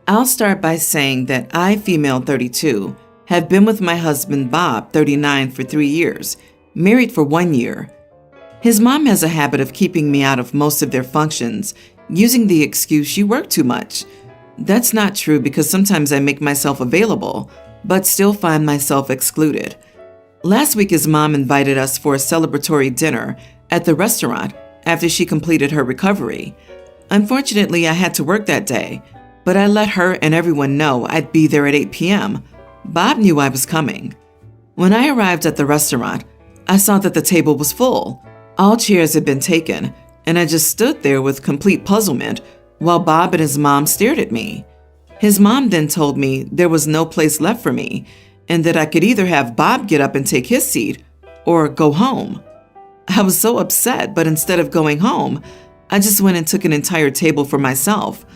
I'll start by saying that I, female 32, have been with my husband Bob, 39, for 3 years, married for 1 year. His mom has a habit of keeping me out of most of their functions, using the excuse you work too much. That's not true because sometimes I make myself available, but still find myself excluded. Last week, his mom invited us for a celebratory dinner at the restaurant after she completed her recovery. Unfortunately, I had to work that day, but I let her and everyone know I'd be there at 8 p.m. Bob knew I was coming. When I arrived at the restaurant, I saw that the table was full. All chairs had been taken, and I just stood there with complete puzzlement while Bob and his mom stared at me. His mom then told me there was no place left for me and that I could either have Bob get up and take his seat or go home. I was so upset, but instead of going home, I just went and took an entire table for myself.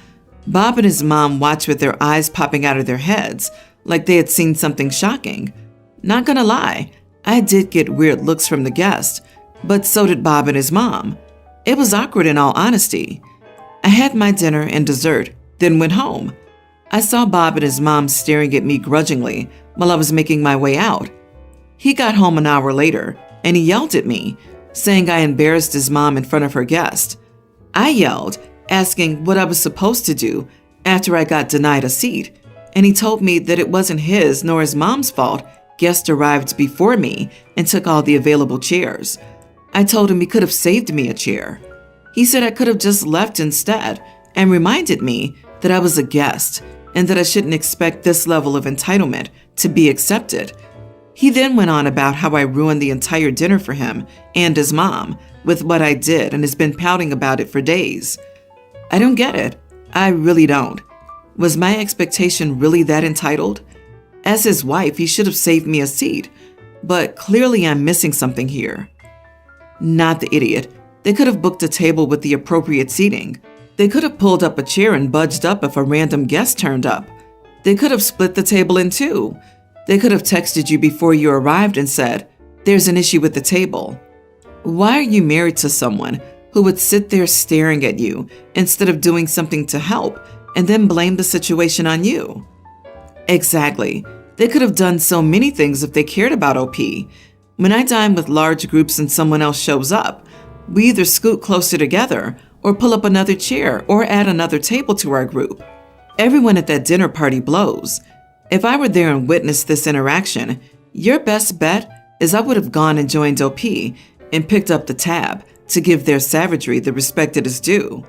Bob and his mom watched with their eyes popping out of their heads like they had seen something shocking. Not gonna lie, I did get weird looks from the guests, but so did Bob and his mom. It was awkward in all honesty. I had my dinner and dessert, then went home. I saw Bob and his mom staring at me grudgingly while I was making my way out. He got home an hour later, and he yelled at me, saying I embarrassed his mom in front of her guest. I yelled, asking what I was supposed to do after I got denied a seat, and he told me that it wasn't his nor his mom's fault guests arrived before me and took all the available chairs. I told him he could have saved me a chair. He said I could have just left instead and reminded me that I was a guest and that I shouldn't expect this level of entitlement to be accepted. He then went on about how I ruined the entire dinner for him and his mom with what I did and has been pouting about it for days. I don't get it. I really don't. Was my expectation really that entitled? As his wife, he should have saved me a seat, but clearly I'm missing something here. Not the idiot. They could have booked a table with the appropriate seating. They could have pulled up a chair and budged up if a random guest turned up. They could have split the table in two. They could have texted you before you arrived and said, "There's an issue with the table." Why are you married to someone who would sit there staring at you instead of doing something to help and then blame the situation on you? Exactly. They could have done so many things if they cared about OP. When I dine with large groups and someone else shows up, we either scoot closer together or pull up another chair or add another table to our group. Everyone at that dinner party blows. If I were there and witnessed this interaction, your best bet is I would have gone and joined OP and picked up the tab to give their savagery the respect it is due.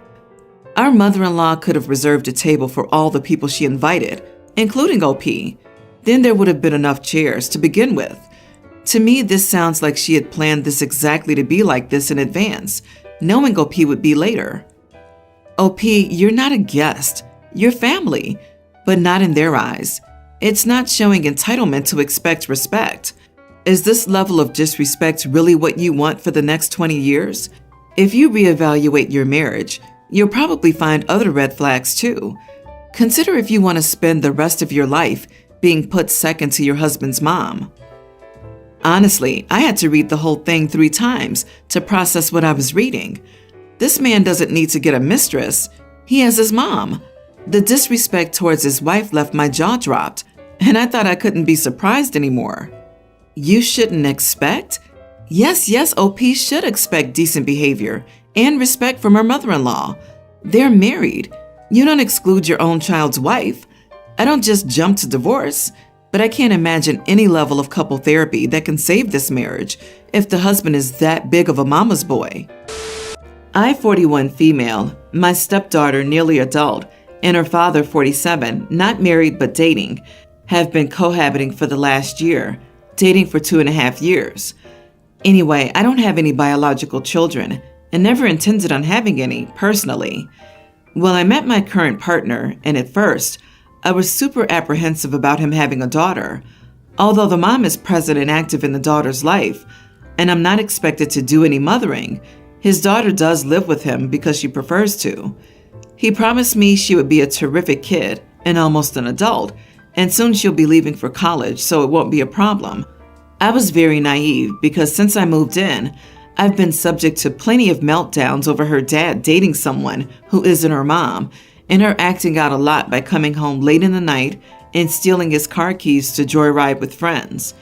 Our mother-in-law could have reserved a table for all the people she invited, including OP. Then there would have been enough chairs to begin with. To me, this sounds like she had planned this exactly to be like this in advance, knowing OP would be later. OP, you're not a guest. You're family, but not in their eyes. It's not showing entitlement to expect respect. Is this level of disrespect really what you want for the next 20 years? If you reevaluate your marriage, you'll probably find other red flags too. Consider if you want to spend the rest of your life being put second to your husband's mom. Honestly, I had to read the whole thing 3 times to process what I was reading. This man doesn't need to get a mistress. He has his mom. The disrespect towards his wife left my jaw dropped, and I thought I couldn't be surprised anymore. You shouldn't expect? Yes, OP should expect decent behavior and respect from her mother-in-law. They're married. You don't exclude your own child's wife. I don't just jump to divorce. But I can't imagine any level of couple therapy that can save this marriage if the husband is that big of a mama's boy. I, 41 female, my stepdaughter nearly adult, and her father, 47, not married but dating, have been cohabiting for the last year, dating for 2.5 years. Anyway, I don't have any biological children and never intended on having any, personally. Well, I met my current partner, and at first, I was super apprehensive about him having a daughter. Although the mom is present and active in the daughter's life, and I'm not expected to do any mothering, his daughter does live with him because she prefers to. He promised me she would be a terrific kid and almost an adult, and soon she'll be leaving for college, so it won't be a problem. I was very naive because since I moved in, I've been subject to plenty of meltdowns over her dad dating someone who isn't her mom, and her acting out a lot by coming home late in the night and stealing his car keys to joyride with friends.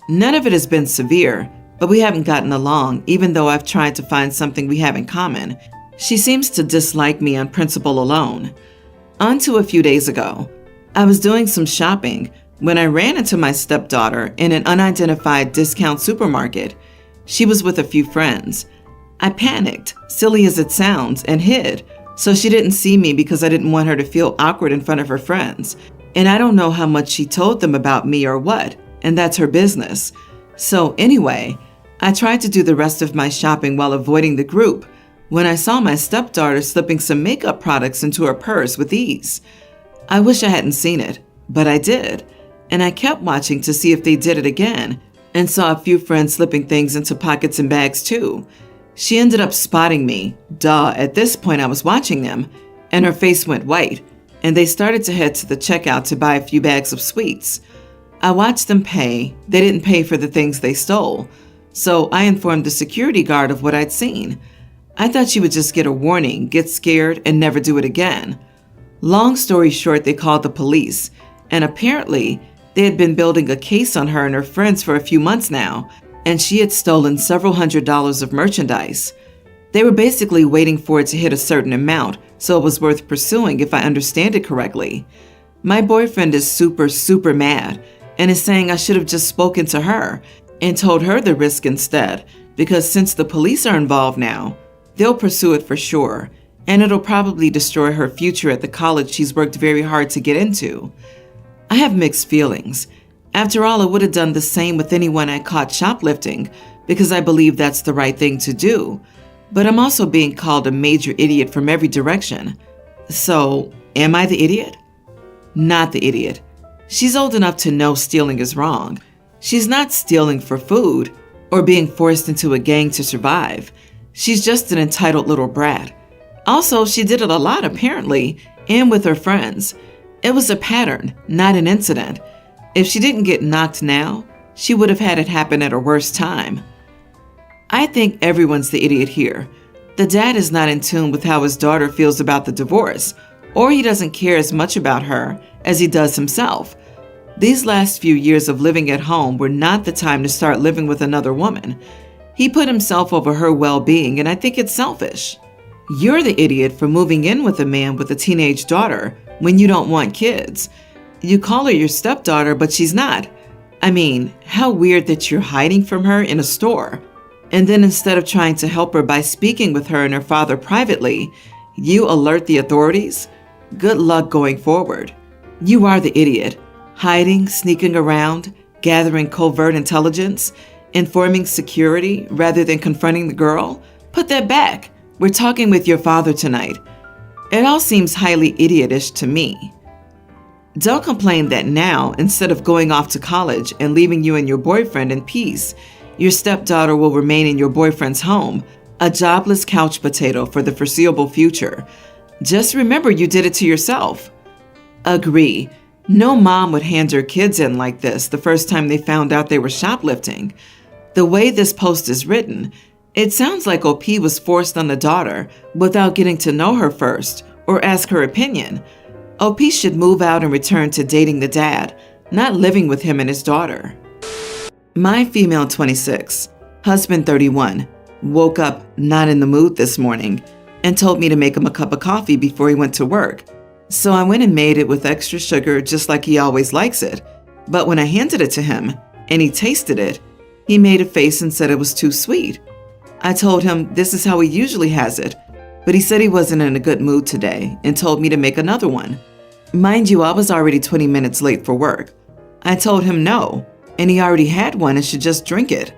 None of it has been severe, but we haven't gotten along, even though I've tried to find something we have in common. She seems to dislike me on principle alone. On to a few days ago. I was doing some shopping when I ran into my stepdaughter in an unidentified discount supermarket. She was with a few friends. I panicked, silly as it sounds, and hid, so she didn't see me because I didn't want her to feel awkward in front of her friends. And I don't know how much she told them about me or what, and that's her business. So anyway, I tried to do the rest of my shopping while avoiding the group when I saw my stepdaughter slipping some makeup products into her purse with ease. I wish I hadn't seen it, but I did, and I kept watching to see if they did it again, and saw a few friends slipping things into pockets and bags too. She ended up spotting me. At this point I was watching them, and her face went white, and they started to head to the checkout to buy a few bags of sweets. I watched them pay. They didn't pay for the things they stole, so I informed the security guard of what I'd seen. I thought she would just get a warning, get scared, and never do it again. Long story short, they called the police, and apparently they had been building a case on her and her friends for a few months now, and she had stolen several $100s of merchandise. They were basically waiting for it to hit a certain amount, so it was worth pursuing if I understand it correctly. My boyfriend is super mad and is saying I should have just spoken to her and told her the risk instead, because since the police are involved now, they'll pursue it for sure, and it'll probably destroy her future at the college she's worked very hard to get into. I have mixed feelings. After all, I would have done the same with anyone I caught shoplifting because I believe that's the right thing to do. But I'm also being called a major idiot from every direction. So, am I the idiot? Not the idiot. She's old enough to know stealing is wrong. She's not stealing for food or being forced into a gang to survive. She's just an entitled little brat. Also, she did it a lot apparently, and with her friends. It was a pattern, not an incident. If she didn't get knocked now, she would have had it happen at her worst time. I think everyone's the idiot here. The dad is not in tune with how his daughter feels about the divorce, or he doesn't care as much about her as he does himself. These last few years of living at home were not the time to start living with another woman. He put himself over her well-being, and I think it's selfish. You're the idiot for moving in with a man with a teenage daughter when you don't want kids. You call her your stepdaughter, but she's not. I mean, how weird that you're hiding from her in a store. And then instead of trying to help her by speaking with her and her father privately, you alert the authorities? Good luck going forward. You are the idiot. Hiding, sneaking around, gathering covert intelligence, informing security rather than confronting the girl. Put that back. We're talking with your father tonight. It all seems highly idiotish to me. Don't complain that now, instead of going off to college and leaving you and your boyfriend in peace, your stepdaughter will remain in your boyfriend's home, a jobless couch potato for the foreseeable future. Just remember you did it to yourself. Agree. No mom would hand her kids in like this the first time they found out they were shoplifting. The way this post is written, it sounds like OP was forced on the daughter without getting to know her first or ask her opinion. OP should move out and return to dating the dad, not living with him and his daughter. My female 26, husband 31, woke up not in the mood this morning and told me to make him a cup of coffee before he went to work. So I went and made it with extra sugar just like he always likes it. But when I handed it to him and he tasted it, he made a face and said it was too sweet. I told him this is how he usually has it, but he said he wasn't in a good mood today and told me to make another one. Mind you, I was already 20 minutes late for work. I told him no, and he already had one and should just drink it.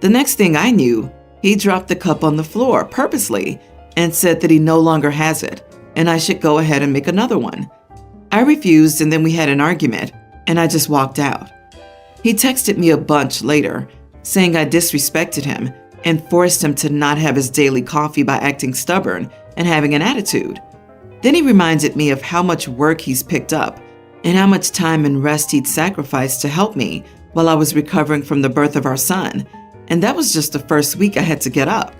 The next thing I knew, he dropped the cup on the floor purposely and said that he no longer has it, and I should go ahead and make another one. I refused, and then we had an argument, and I just walked out. He texted me a bunch later, saying I disrespected him and forced him to not have his daily coffee by acting stubborn and having an attitude. Then he reminded me of how much work he's picked up and how much time and rest he'd sacrificed to help me while I was recovering from the birth of our son, and that was just the first week I had to get up.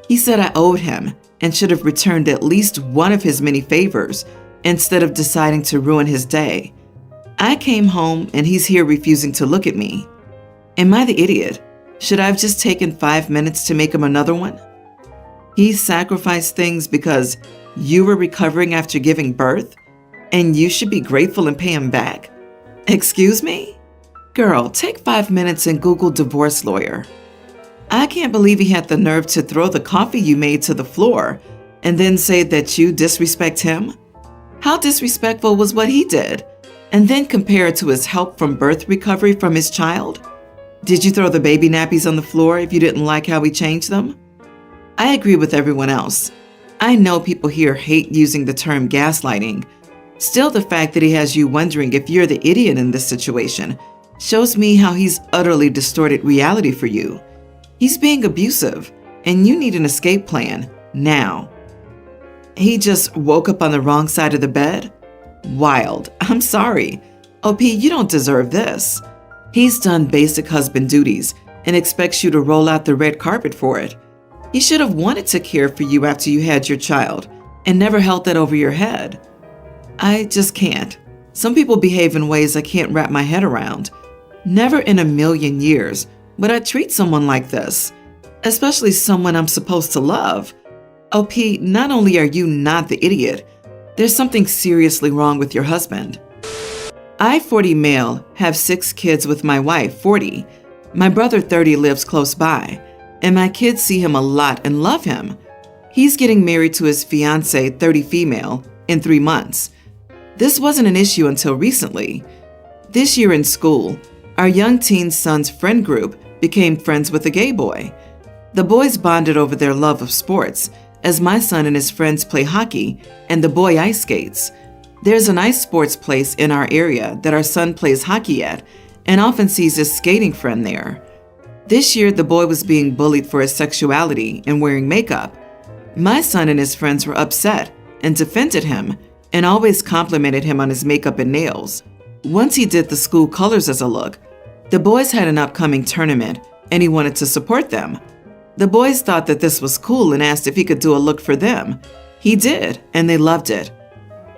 He said I owed him, and should have returned at least one of his many favors instead of deciding to ruin his day. I came home and he's here refusing to look at me. Am I the idiot? Should I have just taken 5 minutes to make him another one? He sacrificed things because you were recovering after giving birth, and you should be grateful and pay him back? Excuse me? Girl, take 5 minutes and Google divorce lawyer. I can't believe he had the nerve to throw the coffee you made to the floor and then say that you disrespect him. How disrespectful was what he did? And then compare it to his help from birth recovery from his child? Did you throw the baby nappies on the floor if you didn't like how he changed them? I agree with everyone else. I know people here hate using the term gaslighting. Still, the fact that he has you wondering if you're the idiot in this situation shows me how he's utterly distorted reality for you. He's being abusive, and you need an escape plan, now. He just woke up on the wrong side of the bed? Wild. I'm sorry. OP, you don't deserve this. He's done basic husband duties and expects you to roll out the red carpet for it. He should have wanted to care for you after you had your child and never held that over your head. I just can't. Some people behave in ways I can't wrap my head around. Never in a million years would I treat someone like this, especially someone I'm supposed to love. OP, not only are you not the idiot, there's something seriously wrong with your husband. I, 40 male, have 6 kids with my wife, 40. My brother, 30, lives close by, and my kids see him a lot and love him. He's getting married to his fiancée, 30 female, in 3 months. This wasn't an issue until recently. This year in school, our young teen son's friend group became friends with a gay boy. The boys bonded over their love of sports, as my son and his friends play hockey and the boy ice skates. There's an ice sports place in our area that our son plays hockey at and often sees his skating friend there. This year, the boy was being bullied for his sexuality and wearing makeup. My son and his friends were upset and defended him and always complimented him on his makeup and nails. Once he did the school colors as a look, the boys had an upcoming tournament and he wanted to support them. The boys thought that this was cool and asked if he could do a look for them. He did, and they loved it.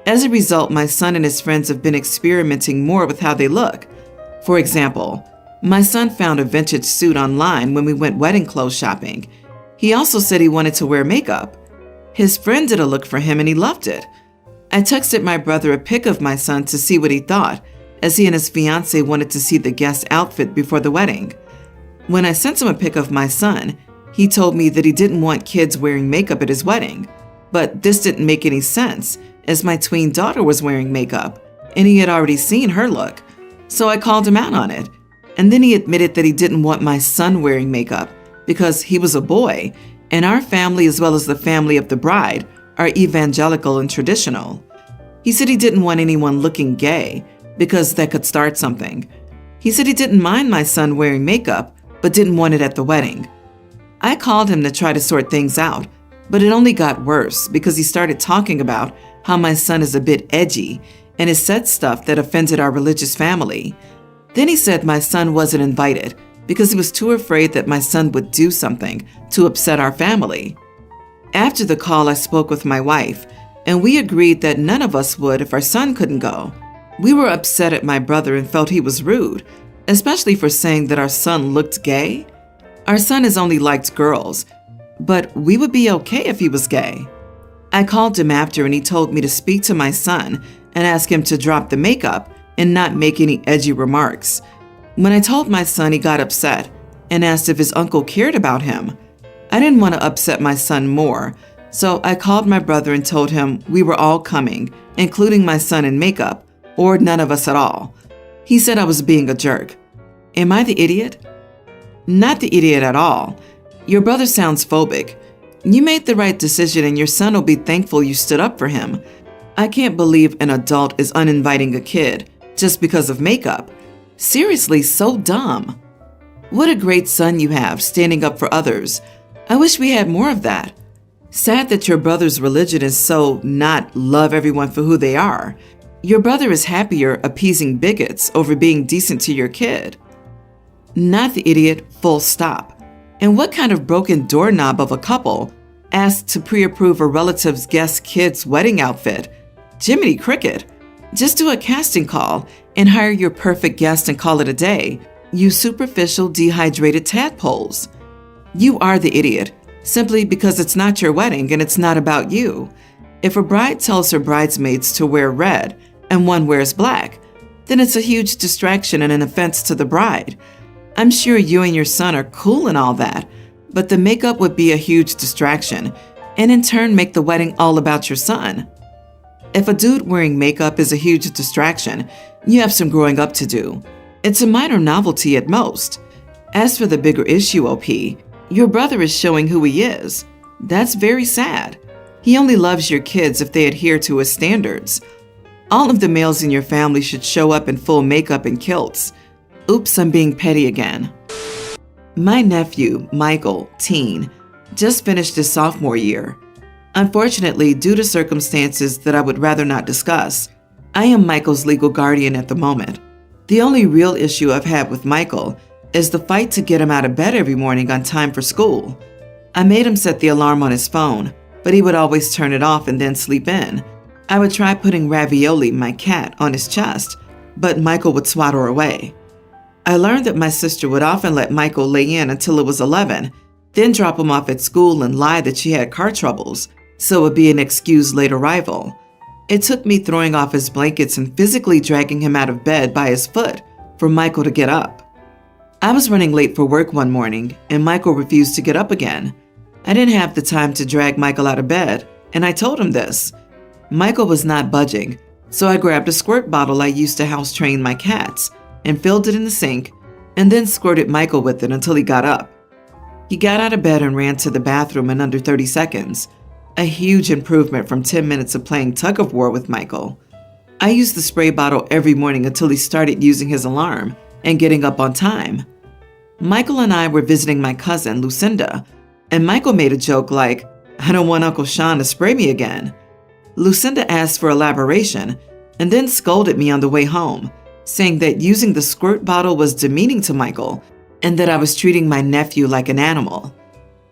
As a result, my son and his friends have been experimenting more with how they look. For example, my son found a vintage suit online when we went wedding clothes shopping. He also said he wanted to wear makeup. His friend did a look for him and he loved it. I texted my brother a pic of my son to see what he thought, as he and his fiancée wanted to see the guest outfit before the wedding. When I sent him a pic of my son, he told me that he didn't want kids wearing makeup at his wedding. But this didn't make any sense, as my tween daughter was wearing makeup, and he had already seen her look. So I called him out on it. And then he admitted that he didn't want my son wearing makeup because he was a boy, and our family, as well as the family of the bride, are evangelical and traditional. He said he didn't want anyone looking gay because that could start something. He said he didn't mind my son wearing makeup, but didn't want it at the wedding. I called him to try to sort things out, but it only got worse because he started talking about how my son is a bit edgy and has said stuff that offended our religious family. Then he said my son wasn't invited because he was too afraid that my son would do something to upset our family. After the call, I spoke with my wife, and we agreed that none of us would if our son couldn't go. We were upset at my brother and felt he was rude, especially for saying that our son looked gay. Our son has only liked girls, but we would be okay if he was gay. I called him after and he told me to speak to my son and ask him to drop the makeup and not make any edgy remarks. When I told my son, he got upset and asked if his uncle cared about him. I didn't want to upset my son more, so I called my brother and told him we were all coming, including my son in makeup, or none of us at all. He said I was being a jerk. Am I the idiot? Not the idiot at all. Your brother sounds phobic. You made the right decision and your son will be thankful you stood up for him. I can't believe an adult is uninviting a kid just because of makeup. Seriously, so dumb. What a great son you have, standing up for others. I wish we had more of that. Sad that your brother's religion is so not love everyone for who they are. Your brother is happier appeasing bigots over being decent to your kid. Not the idiot, full stop. And what kind of broken doorknob of a couple Asked to pre-approve a relative's guest kid's wedding outfit. Jiminy Cricket. Just do a casting call and hire your perfect guest and call it a day. You superficial, dehydrated tadpoles. You are the idiot, simply because it's not your wedding and it's not about you. If a bride tells her bridesmaids to wear red and one wears black, then it's a huge distraction and an offense to the bride. I'm sure you and your son are cool and all that, but the makeup would be a huge distraction and in turn make the wedding all about your son. If a dude wearing makeup is a huge distraction, you have some growing up to do. It's a minor novelty at most. As for the bigger issue, OP, your brother is showing who he is. That's very sad. He only loves your kids if they adhere to his standards. All of the males in your family should show up in full makeup and kilts. Oops, I'm being petty again. My nephew, Michael, teen, just finished his sophomore year. Unfortunately, due to circumstances that I would rather not discuss, I am Michael's legal guardian at the moment. The only real issue I've had with Michael is the fight to get him out of bed every morning on time for school. I made him set the alarm on his phone, but he would always turn it off and then sleep in. I would try putting Ravioli, my cat, on his chest, but Michael would swat her away. I learned that my sister would often let Michael lay in until it was 11, then drop him off at school and lie that she had car troubles, so it would be an excused late arrival. It took me throwing off his blankets and physically dragging him out of bed by his foot for Michael to get up. I was running late for work one morning, and Michael refused to get up again. I didn't have the time to drag Michael out of bed, and I told him this. Michael was not budging, so I grabbed a squirt bottle I used to house train my cats and filled it in the sink, and then squirted Michael with it until he got up. He got out of bed and ran to the bathroom in under 30 seconds, a huge improvement from 10 minutes of playing tug-of-war with Michael. I used the spray bottle every morning until he started using his alarm and getting up on time. Michael and I were visiting my cousin, Lucinda, and Michael made a joke like, "I don't want Uncle Sean to spray me again." Lucinda asked for elaboration and then scolded me on the way home, saying that using the squirt bottle was demeaning to Michael and that I was treating my nephew like an animal.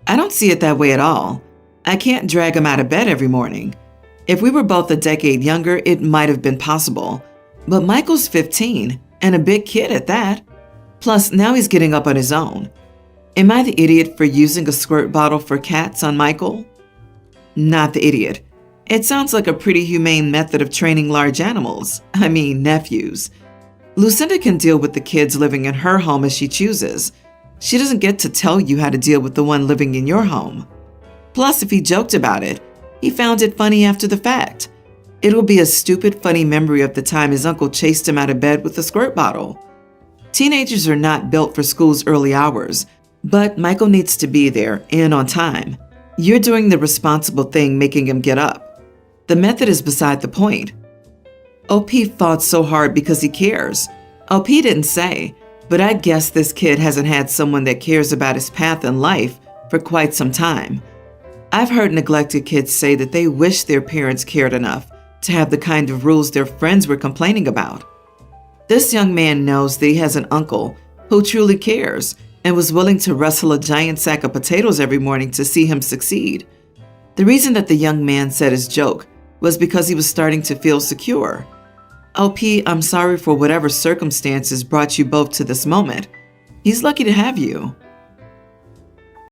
I don't see it that way at all. I can't drag him out of bed every morning. If we were both a decade younger, it might have been possible. But Michael's 15, and a big kid at that. Plus, now he's getting up on his own. Am I the idiot for using a squirt bottle for cats on Michael? Not the idiot. It sounds like a pretty humane method of training large animals. I mean, nephews. Lucinda can deal with the kids living in her home as she chooses. She doesn't get to tell you how to deal with the one living in your home. Plus, if he joked about it, he found it funny after the fact. It will be a stupid, funny memory of the time his uncle chased him out of bed with a squirt bottle. Teenagers are not built for school's early hours, but Michael needs to be there and on time. You're doing the responsible thing, making him get up. The method is beside the point. OP fought so hard because he cares. OP didn't say, but I guess this kid hasn't had someone that cares about his path in life for quite some time. I've heard neglected kids say that they wish their parents cared enough to have the kind of rules their friends were complaining about. This young man knows that he has an uncle who truly cares and was willing to wrestle a giant sack of potatoes every morning to see him succeed. The reason that the young man said his joke was because he was starting to feel secure. OP, I'm sorry for whatever circumstances brought you both to this moment. He's lucky to have you.